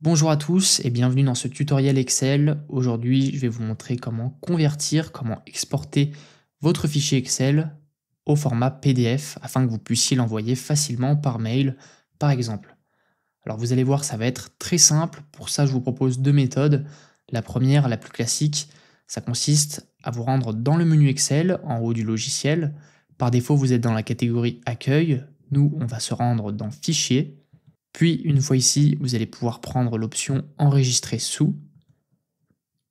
Bonjour à tous et bienvenue dans ce tutoriel Excel. Aujourd'hui, je vais vous montrer comment convertir, comment exporter votre fichier Excel au format PDF afin que vous puissiez l'envoyer facilement par mail, par exemple. Alors vous allez voir, ça va être très simple. Pour ça, je vous propose deux méthodes. La première, la plus classique, ça consiste à vous rendre dans le menu Excel en haut du logiciel. Par défaut, vous êtes dans la catégorie Accueil. Nous, on va se rendre dans Fichier. Puis, une fois ici, vous allez pouvoir prendre l'option Enregistrer sous,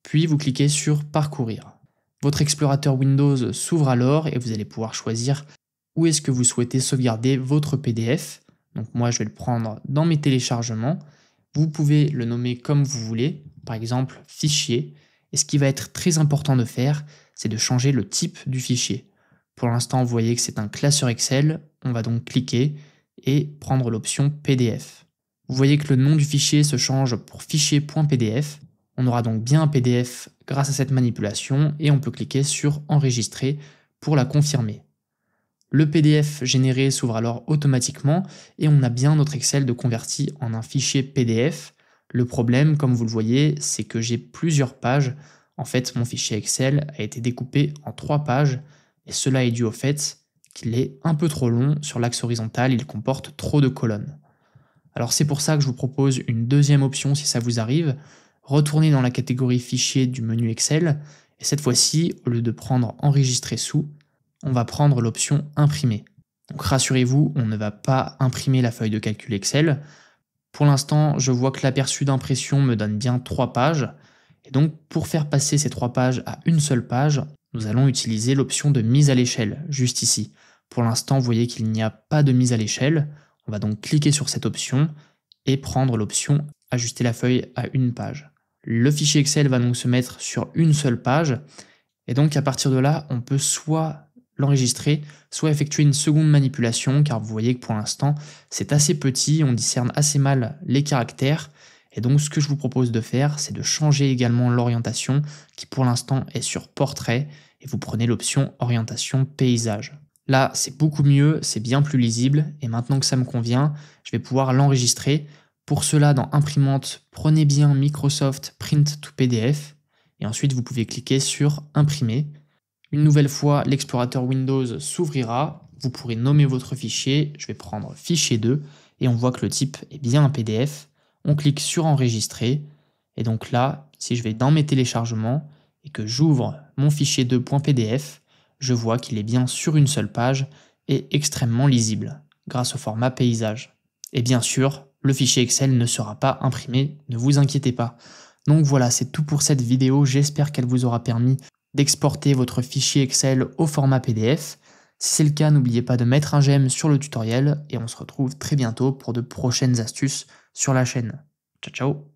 puis vous cliquez sur Parcourir. Votre explorateur Windows s'ouvre alors et vous allez pouvoir choisir où est-ce que vous souhaitez sauvegarder votre PDF. Donc moi, je vais le prendre dans mes téléchargements. Vous pouvez le nommer comme vous voulez, par exemple Fichier. Et ce qui va être très important de faire, c'est de changer le type du fichier. Pour l'instant, vous voyez que c'est un classeur Excel. On va donc cliquer et prendre l'option PDF. Vous voyez que le nom du fichier se change pour fichier.pdf. On aura donc bien un PDF grâce à cette manipulation et on peut cliquer sur Enregistrer pour la confirmer. Le PDF généré s'ouvre alors automatiquement et on a bien notre Excel de converti en un fichier PDF. Le problème, comme vous le voyez, c'est que j'ai plusieurs pages. En fait, mon fichier Excel a été découpé en 3 pages et cela est dû au fait qu'il est un peu trop long sur l'axe horizontal, il comporte trop de colonnes. Alors c'est pour ça que je vous propose une deuxième option si ça vous arrive. Retournez dans la catégorie Fichier du menu Excel et cette fois-ci, au lieu de prendre Enregistrer sous, on va prendre l'option Imprimer. Donc rassurez-vous, on ne va pas imprimer la feuille de calcul Excel. Pour l'instant, je vois que l'aperçu d'impression me donne bien 3 pages. Et donc pour faire passer ces 3 pages à une seule page, nous allons utiliser l'option de mise à l'échelle, juste ici. Pour l'instant, vous voyez qu'il n'y a pas de mise à l'échelle. On va donc cliquer sur cette option et prendre l'option Ajuster la feuille à une page. Le fichier Excel va donc se mettre sur une seule page. Et donc à partir de là, on peut soit l'enregistrer, soit effectuer une seconde manipulation, car vous voyez que pour l'instant, c'est assez petit, on discerne assez mal les caractères. Et donc ce que je vous propose de faire, c'est de changer également l'orientation, qui pour l'instant est sur Portrait, et vous prenez l'option Orientation Paysage. Là, c'est beaucoup mieux, c'est bien plus lisible, et maintenant que ça me convient, je vais pouvoir l'enregistrer. Pour cela, dans Imprimante, prenez bien Microsoft Print to PDF, et ensuite vous pouvez cliquer sur Imprimer. Une nouvelle fois, l'explorateur Windows s'ouvrira, vous pourrez nommer votre fichier, je vais prendre Fichier 2, et on voit que le type est bien un PDF. On clique sur Enregistrer, et donc là, si je vais dans mes téléchargements, et que j'ouvre mon fichier 2.pdf, je vois qu'il est bien sur une seule page et extrêmement lisible, grâce au format paysage. Et bien sûr, le fichier Excel ne sera pas imprimé, ne vous inquiétez pas. Donc voilà, c'est tout pour cette vidéo, j'espère qu'elle vous aura permis d'exporter votre fichier Excel au format PDF. Si c'est le cas, n'oubliez pas de mettre un j'aime sur le tutoriel et on se retrouve très bientôt pour de prochaines astuces sur la chaîne. Ciao ciao!